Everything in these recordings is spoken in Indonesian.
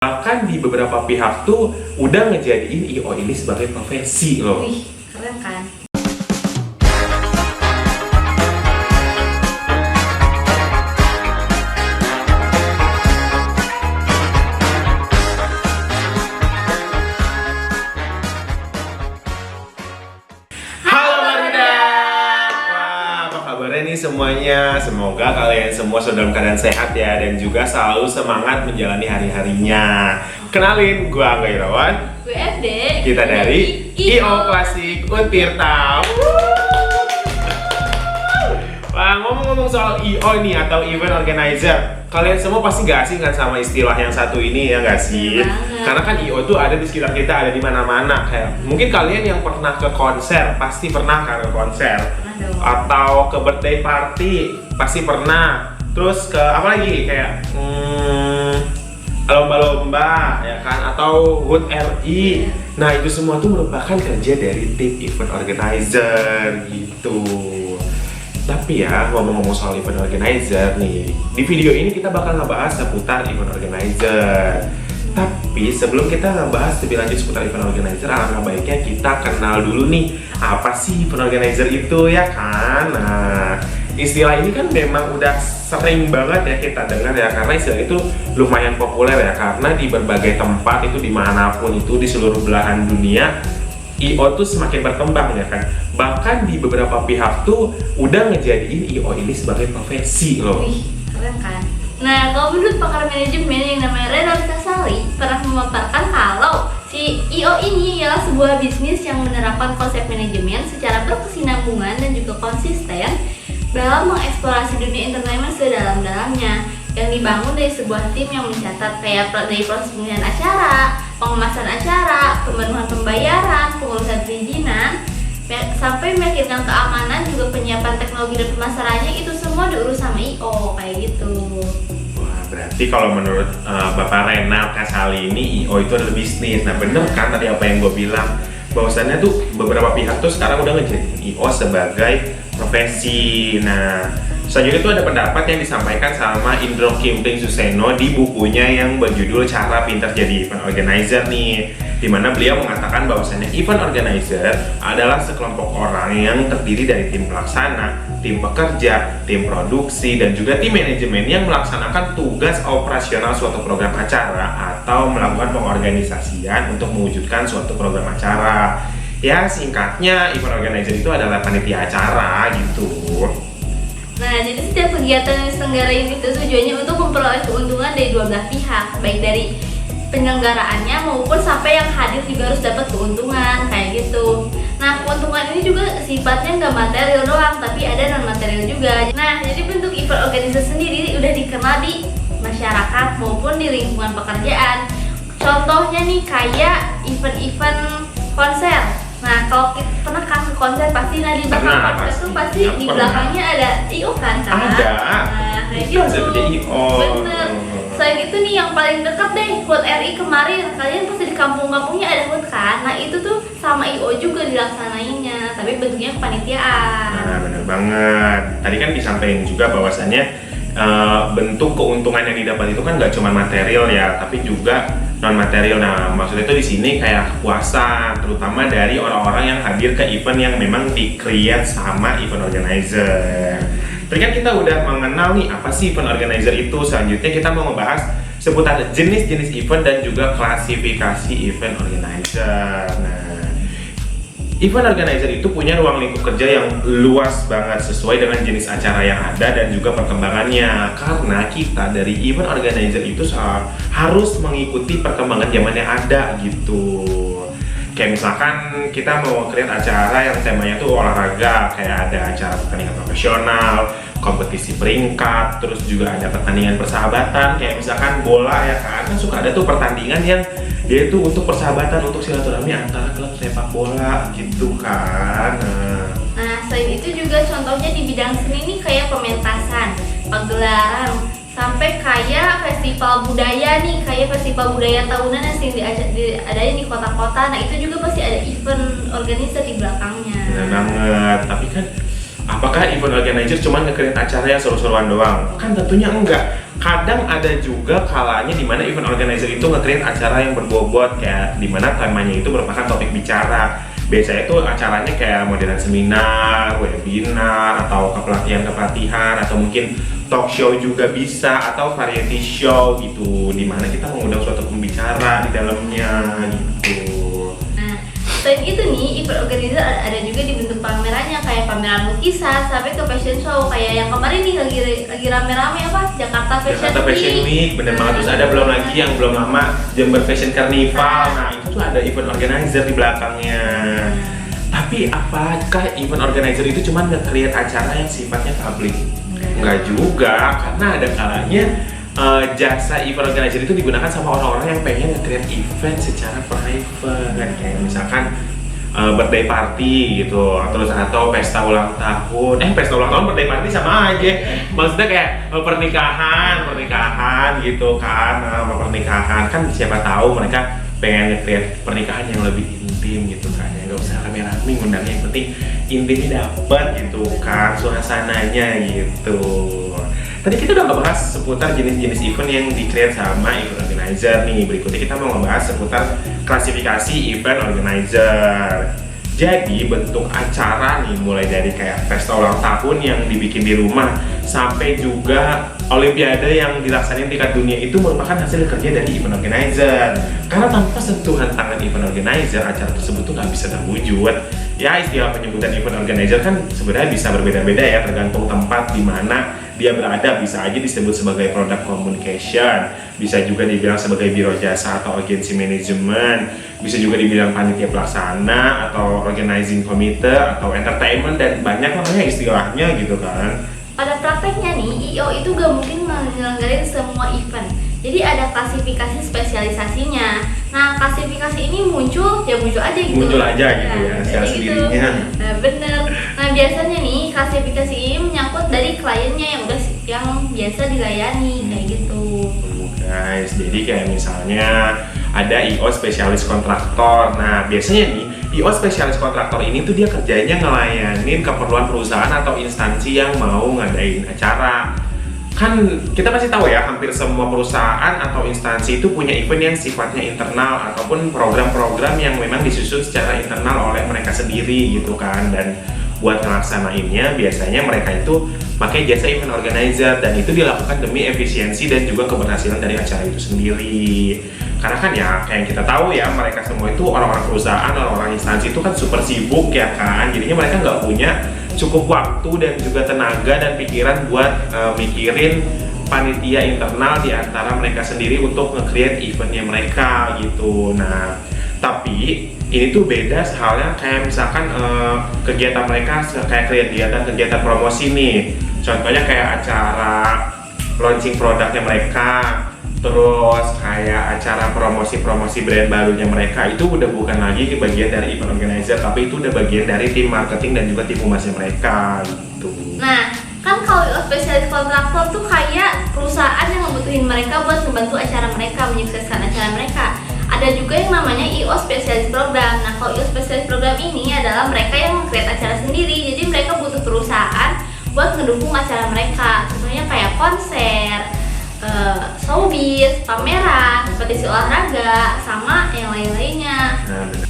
Bahkan di beberapa pihak tuh udah ngejadiin IO ini sebagai profesi loh. Wih, keren kan? Halo Maruda! Wah, apa kabarnya nih semuanya? Semoga kalian semua sudah dalam keadaan sehat ya, dan juga selalu semangat menjalani hari-harinya. Kenalin, gua Angga Irawan. Gue FD. Kita dari IO Klasik Untirta. Wah, ngomong-ngomong soal IO nih atau event organizer, kalian semua pasti gak asing kan sama istilah yang satu ini, ya gak sih? Banget. Karena kan IO tuh ada di sekitar kita, ada di mana-mana. Kayak mungkin kalian yang pernah ke konser pasti pernah kan ke konser, Pernah dong. atau ke birthday party pasti pernah. Terus ke apa lagi kayak lomba-lomba ya kan, atau HUT RI. Nah, itu semua tuh merupakan kerja dari tim event organizer gitu. Tapi ya, ngomong-ngomong soal event organizer nih, di video ini kita bakal ngebahas seputar event organizer. Tapi sebelum kita ngebahas lebih lanjut seputar event organizer, alangkah baiknya kita kenal dulu nih, apa sih event organizer itu, ya kan? Nah, istilah ini kan memang udah sering banget ya kita dengar ya, karena istilah itu lumayan populer ya, karena di berbagai tempat itu, dimanapun itu, di seluruh belahan dunia, IO tuh semakin berkembang ya kan. Bahkan di beberapa pihak tuh udah ngejadiin IO ini sebagai profesi loh. Wih, keren kan? Nah, kalau menurut pakar manajemen yang namanya Renald Kasali pernah memaparkan kalau si IO ini ialah sebuah bisnis yang menerapkan konsep manajemen secara berkesinambungan dan juga konsisten dalam mengeksplorasi dunia entertainment sedalam-dalamnya, yang dibangun dari sebuah tim yang mencatat kayak dari proses pemilihan acara, pengemasan acara, pemenuhan pembayaran, pengurusan perizinan, sampai meyakinkan keamanan, juga penyiapan teknologi dan pemasarannya, itu semua diurus sama IO kayak gitu. Wah, berarti kalau menurut Bapak Renald Kasali ini IO itu adalah bisnis. Nah, bener kan tadi apa yang gue bilang, bahwasannya tuh beberapa pihak tuh sekarang udah ngejadiin IO sebagai profesi. Nah, selanjutnya itu ada pendapat yang disampaikan sama Indro Kimpling Suseno di bukunya yang berjudul Cara Pintar Jadi Event Organizer nih, dimana beliau mengatakan bahwasannya event organizer adalah sekelompok orang yang terdiri dari tim pelaksana, tim pekerja, tim produksi, dan juga tim manajemen yang melaksanakan tugas operasional suatu program acara atau melakukan pengorganisasian untuk mewujudkan suatu program acara. Ya, singkatnya event organizer itu adalah panitia acara gitu. Nah, jadi setiap kegiatan yang diselenggarain itu tujuannya untuk memperoleh keuntungan dari dua belah pihak, baik dari penyelenggaraannya maupun sampai yang hadir juga harus dapat keuntungan kayak gitu. Nah, keuntungan ini juga sifatnya nggak material doang, tapi ada non material juga. Nah, jadi bentuk event organizer sendiri udah dikenal di masyarakat maupun di lingkungan pekerjaan. Contohnya nih kayak event-event konser. Nah, kalau kita pernah kan ke konser pasti, nah di belakang konser tuh pasti di belakangnya ada IO kan? Ada. Nah, kayak Itu gitu. ada IO. Bener. Selain itu nih yang paling dekat deh, HUT RI kemarin, kalian pasti di kampung-kampungnya ada HUT kan? Nah, itu tuh sama IO juga dilaksanainya, tapi bentuknya kepanitiaan. Nah, bener banget. Tadi kan disampaikan juga bahwasannya bentuk keuntungan yang didapat itu kan nggak cuma material ya, tapi juga non material. Nah, maksudnya itu di sini kayak kepuasan, terutama dari orang-orang yang hadir ke event yang memang di-create sama event organizer. Tadi kan kita udah mengenal nih apa sih event organizer itu. Selanjutnya kita mau ngebahas seputar jenis-jenis event dan juga klasifikasi event organizer. Nah, event organizer itu punya ruang lingkup kerja yang luas banget sesuai dengan jenis acara yang ada dan juga perkembangannya. Karena kita dari event organizer itu harus mengikuti perkembangan zaman yang ada gitu. Kayak misalkan kita mau create acara yang temanya tuh olahraga, kayak ada acara pertandingan profesional, kompetisi peringkat, terus juga ada pertandingan persahabatan, kayak misalkan bola ya kan suka ada tuh pertandingan yang dia itu untuk persahabatan, untuk silaturahmi antara klub sepak bola gitu kan. Nah, selain itu juga contohnya di bidang seni nih kayak pementasan, pagelaran, sampai kayak festival budaya nih, kayak festival budaya tahunan yang sering diadain di kota-kota. Nah, itu juga pasti ada event organizer di belakangnya. Benar banget, tapi kan apakah event organizer cuma nge-create acara yang seru-seruan doang? Kan tentunya enggak. Kadang ada juga kalanya di mana event organizer itu nge-create acara yang berbobot, kayak di mana temanya itu merupakan topik bicara. Biasanya itu acaranya kayak modelan seminar, webinar, atau kepelatihan-kepelatihan, atau mungkin talk show juga bisa, atau variety show gitu, di mana kita mengundang suatu pembicara di dalamnya gitu. Nah, selain itu nih, event organizer ada juga di bentuk pamerannya, kayak pameran lukisan sampai ke fashion show, kayak yang kemarin nih lagi rame-rame apa? Jakarta Fashion Week, bener banget. Terus ada belum lagi yang belum lama Jember Fashion Carnival. Nah, itu tuh ada event organizer di belakangnya. Tapi apakah event organizer itu cuma nge-create acara yang sifatnya publik? Enggak juga, karena ada kalanya jasa event organizer itu digunakan sama orang-orang yang pengen nge-create event secara private, kayak misalkan birthday party gitu, terus atau pesta ulang tahun. Pesta ulang tahun, birthday party sama aja. Maksudnya kayak pernikahan gitu kan, pernikahan kan siapa tahu mereka pengen nge-create pernikahan yang lebih intim gitu kan, ya nggak usah rame-rame ngundangnya, yang penting intimnya dapet gitu kan, suasananya gitu. Tadi kita udah ngebahas seputar jenis-jenis event yang di-create sama event organizer nih. Berikutnya kita mau ngebahas seputar klasifikasi event organizer. Jadi bentuk acara nih, mulai dari kayak pesta ulang tahun yang dibikin di rumah sampai juga olimpiade yang dilaksanain tingkat dunia, itu merupakan hasil kerja dari event organizer. Karena tanpa sentuhan tangan event organizer, acara tersebut tuh nggak bisa terwujud. Ya, istilah penyebutan event organizer kan sebenarnya bisa berbeda-beda ya, tergantung tempat di mana dia berada. Bisa aja disebut sebagai product communication, bisa juga dibilang sebagai biro jasa atau agensi manajemen, bisa juga dibilang panitia pelaksana atau organizing committee atau entertainment, dan banyak namanya istilahnya gitu kan. Pada prakteknya nih, IO itu gak mungkin menyelenggarain semua event. Jadi ada klasifikasi spesialisasinya. Nah, klasifikasi ini muncul aja gitu. Muncul aja gitu ya, secara sendirinya. Nah, bener. Nah, biasanya nih klasifikasi ini menyangkut dari kliennya yang biasa dilayani kayak gitu. Guys, jadi kayak misalnya ada IO spesialis kontraktor. Nah, biasanya nih IO spesialis kontraktor ini tuh dia kerjanya ngelayanin keperluan perusahaan atau instansi yang mau ngadain acara. Kan kita pasti tahu ya, hampir semua perusahaan atau instansi itu punya event yang sifatnya internal ataupun program-program yang memang disusun secara internal oleh mereka sendiri gitu kan. Dan buat ngelaksanainnya biasanya mereka itu pakai jasa event organizer, dan itu dilakukan demi efisiensi dan juga keberhasilan dari acara itu sendiri. Karena kan ya kayak yang kita tahu ya, mereka semua itu orang-orang perusahaan, orang-orang instansi itu kan super sibuk ya kan, jadinya mereka nggak punya cukup waktu dan juga tenaga dan pikiran buat mikirin panitia internal di antara mereka sendiri untuk nge-create eventnya mereka gitu. Nah, tapi ini tuh beda halnya kayak misalkan kegiatan mereka kayak kegiatan promosi nih. Contohnya kayak acara launching produknya mereka, terus kayak acara promosi brand barunya mereka, itu udah bukan lagi bagian dari event organizer, tapi itu udah bagian dari tim marketing dan juga tim humasnya mereka gitu. Nah, kan kalau spesialis kontraktor tuh kayak perusahaan yang membutuhin mereka buat membantu acara mereka, menyukseskan acara mereka. Ada juga yang namanya IO spesialis program. Nah, kalau IO spesialis program ini adalah mereka yang create acara sendiri, jadi mereka butuh perusahaan buat ngedukung acara mereka. Contohnya kayak konser, showbiz, pameran, kompetisi olahraga, sama yang lain-lainnya.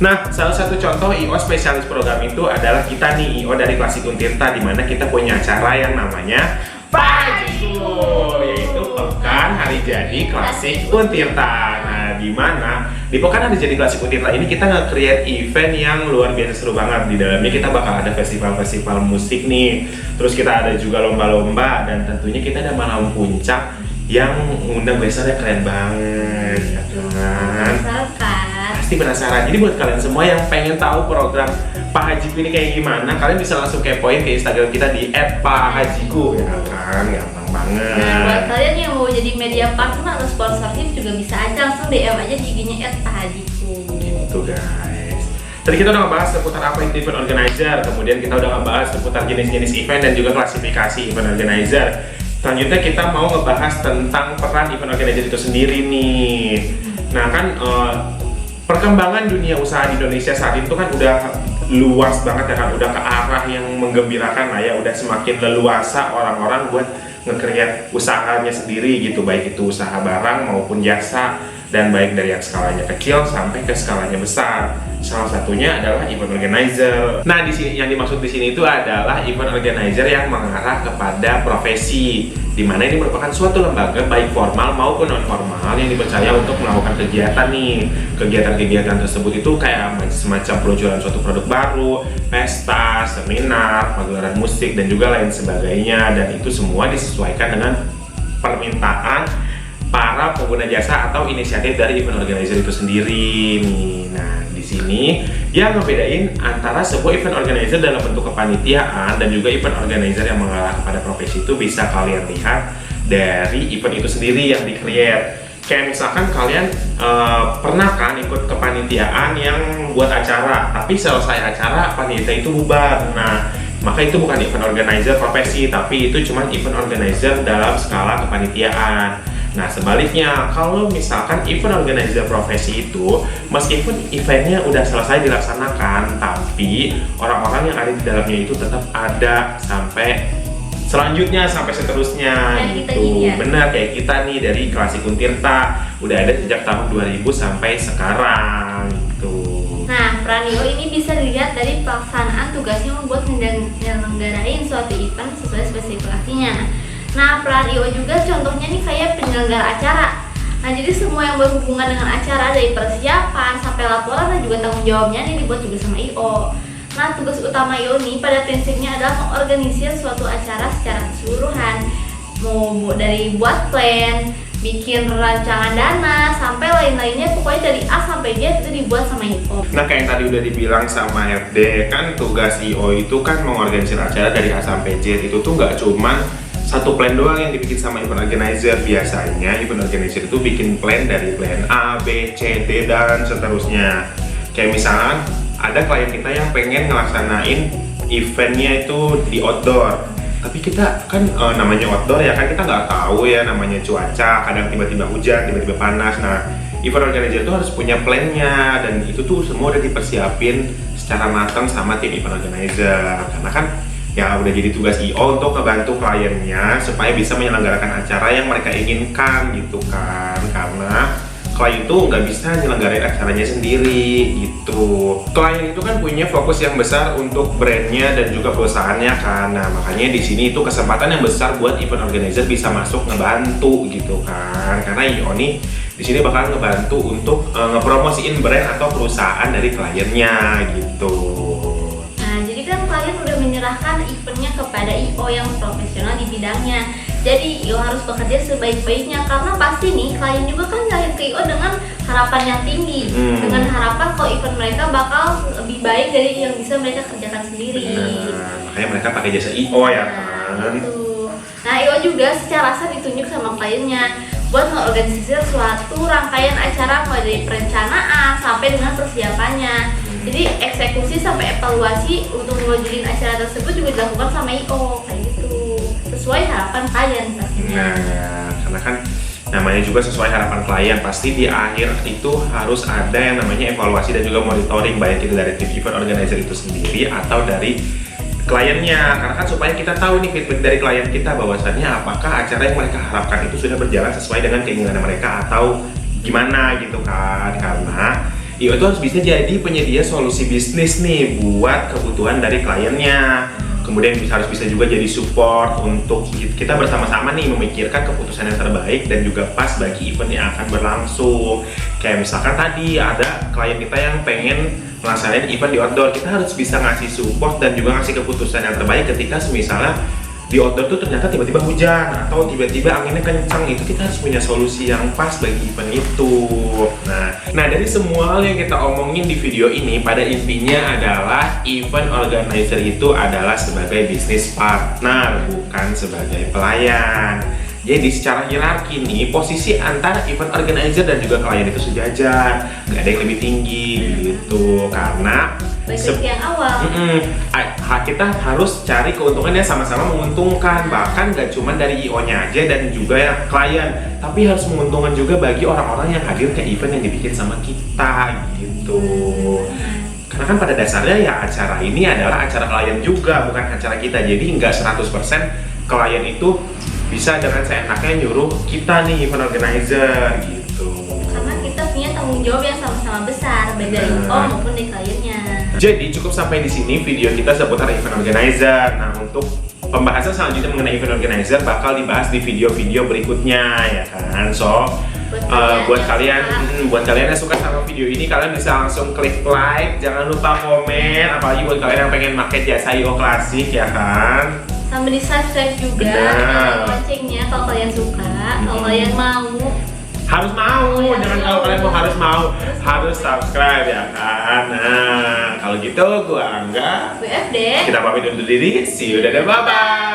Nah, salah satu contoh IO spesialis program itu adalah kita nih, IO dari Klasik Untirta, di mana kita punya acara yang namanya Pajiku, yaitu Pekan Hari Jadi Klasik Untirta. Nah, di mana di Pekan Hari Jadi Klasik Untirta ini kita nge-create event yang luar biasa seru banget. Di dalamnya kita bakal ada festival-festival musik nih, terus kita ada juga lomba-lomba, dan tentunya kita ada malam puncak yang ngundang besarnya keren banget ya kan? Pasti penasaran. Jadi buat kalian semua yang pengen tahu program Pak Hajiku ini kayak gimana, kalian bisa langsung kepoin ke Instagram kita di @pakhajiku ya kan, gampang banget. Nah, buat kalian yang mau jadi media partner atau sponsorship juga bisa aja langsung DM aja di IG-nya @pakhajiku. Gitu guys. Tadi kita udah ngebahas seputar apa itu event organizer, kemudian kita udah ngebahas seputar jenis-jenis event dan juga klasifikasi event organizer. Selanjutnya kita mau ngebahas tentang peran event organizer itu sendiri nih. Nah kan perkembangan dunia usaha di Indonesia saat itu kan udah luas banget ya kan, udah ke arah yang menggembirakan lah ya, udah semakin leluasa orang-orang buat nge-create usahanya sendiri gitu, baik itu usaha barang maupun jasa, dan baik dari yang skalanya kecil sampai ke skalanya besar. Salah satunya adalah event organizer. Nah, di sini yang dimaksud di sini itu adalah event organizer yang mengarah kepada profesi, di mana ini merupakan suatu lembaga baik formal maupun non formal yang dipercaya untuk melakukan kegiatan nih. Kegiatan-kegiatan tersebut itu kayak semacam peluncuran suatu produk baru, pesta, seminar, pagelaran musik, dan juga lain sebagainya. Dan itu semua disesuaikan dengan permintaan para pengguna jasa atau inisiatif dari event organizer itu sendiri nih. Nah, di sini yang ngebedain antara sebuah event organizer dalam bentuk kepanitiaan dan juga event organizer yang mengarah kepada profesi itu bisa kalian lihat dari event itu sendiri yang di-create. Kayak misalkan kalian pernah kan ikut kepanitiaan yang buat acara, tapi selesai acara panitia itu bubar. Nah, maka itu bukan event organizer profesi, tapi itu cuma event organizer dalam skala kepanitiaan. Nah, sebaliknya, kalau misalkan event organizer profesi itu, meskipun eventnya udah selesai dilaksanakan, tapi orang-orang yang ada di dalamnya itu tetap ada sampai selanjutnya, sampai seterusnya gitu. Benar, kayak kita nih dari Klasik Untirta, udah ada sejak tahun 2000 sampai sekarang gitu. Nah, peran IO ini bisa dilihat dari pelaksanaan tugasnya membuat menyelenggarain suatu event sesuai spesifikasinya. Nah, peran IO juga contohnya nih kayak penyelenggara acara. Nah, jadi semua yang berhubungan dengan acara dari persiapan sampai laporan dan juga tanggung jawabnya nih dibuat juga sama IO. Nah, tugas utama IO nih pada prinsipnya adalah mengorganisir suatu acara secara keseluruhan. Mau dari buat plan, bikin rancangan dana, sampai lain-lainnya, pokoknya dari A sampai Z itu dibuat sama IO. Nah, kayak yang tadi udah dibilang sama FD, kan tugas IO itu kan mengorganisir acara dari A sampai Z. Itu tuh nggak cuman satu plan doang yang dibikin sama event organizer. Biasanya event organizer itu bikin plan dari plan A, B, C, D, dan seterusnya. Kayak misalnya ada klien kita yang pengen ngelaksanain eventnya itu di outdoor, tapi kita kan namanya outdoor ya kan, kita nggak tahu ya namanya cuaca, kadang tiba-tiba hujan, tiba-tiba panas. Nah, event organizer itu harus punya plannya, dan itu tuh semua udah dipersiapin secara matang sama tim event organizer. Karena kan ya udah jadi tugas IO untuk ngebantu kliennya supaya bisa menyelenggarakan acara yang mereka inginkan gitu kan. Karena klien itu nggak bisa nyelenggarain acaranya sendiri gitu. Klien itu kan punya fokus yang besar untuk brandnya dan juga perusahaannya kan. Nah, makanya di sini itu kesempatan yang besar buat event organizer bisa masuk ngebantu gitu kan. Karena IO nih di sini bakal ngebantu untuk ngepromosiin brand atau perusahaan dari kliennya gitu. Klien udah menyerahkan eventnya kepada IO yang profesional di bidangnya. Jadi IO harus bekerja sebaik-baiknya, karena pasti nih klien juga kan nyari ke IO dengan harapan yang tinggi, dengan harapan kalau event mereka bakal lebih baik dari yang bisa mereka kerjakan sendiri. Makanya mereka pakai jasa IO ya kan. Nah, IO juga secara sah ditunjuk sama kliennya buat mengorganisir suatu rangkaian acara mulai dari perencanaan sampai dengan persiapannya. Jadi eksekusi sampai evaluasi untuk ngeluarin acara tersebut juga dilakukan sama IO kayak gitu, sesuai harapan klien pastinya. Nah, karena kan namanya juga sesuai harapan klien, pasti di akhir itu harus ada yang namanya evaluasi dan juga monitoring, baik itu dari tim event organizer itu sendiri atau dari kliennya. Karena kan supaya kita tahu nih feedback dari klien kita bahwasannya apakah acara yang mereka harapkan itu sudah berjalan sesuai dengan keinginan mereka atau gimana gitu kan. Karena IO itu harus bisa jadi penyedia solusi bisnis nih buat kebutuhan dari kliennya. Kemudian harus bisa juga jadi support untuk kita bersama-sama nih memikirkan keputusan yang terbaik dan juga pas bagi event yang akan berlangsung. Kayak misalkan tadi ada klien kita yang pengen melaksanakan event di outdoor, kita harus bisa ngasih support dan juga ngasih keputusan yang terbaik ketika misalnya di outdoor tuh ternyata tiba-tiba hujan atau tiba-tiba anginnya kencang. Itu kita harus punya solusi yang pas bagi event itu. Nah, dari semua hal yang kita omongin di video ini, pada intinya adalah event organizer itu adalah sebagai bisnis partner, bukan sebagai pelayan. Jadi secara hierarki nih, posisi antara event organizer dan juga klien itu sejajar, nggak ada yang lebih tinggi gitu. Karena seperti yang awal, kita harus cari keuntungan yang sama-sama menguntungkan. Bahkan nggak cuma dari IO-nya aja dan juga yang klien, tapi harus menguntungkan juga bagi orang-orang yang hadir ke event yang dibikin sama kita gitu. Karena kan pada dasarnya ya acara ini adalah acara klien juga, bukan acara kita. Jadi nggak 100% klien itu bisa dengan seenaknya nyuruh kita nih event organizer gitu. Karena kita punya tanggung jawab yang sama-sama besar, baik dari info maupun dari kliennya. Jadi cukup sampai di sini video kita seputar event organizer. Nah, untuk pembahasan selanjutnya mengenai event organizer bakal dibahas di video-video berikutnya ya kan. So buat kalian yang suka sama video ini, kalian bisa langsung klik like, jangan lupa komen, apalagi buat kalian yang pengen pakai jasa IO klasik ya kan. Sambil di subscribe juga Benar. loncengnya kalau kalian suka, kalau kalian mau. Harus mau, jangan kalau kalian harus subscribe ya kan. Nah, kalau gitu gua Angga, WFD. kita pamit undur diri, see you, dadah, bye bye.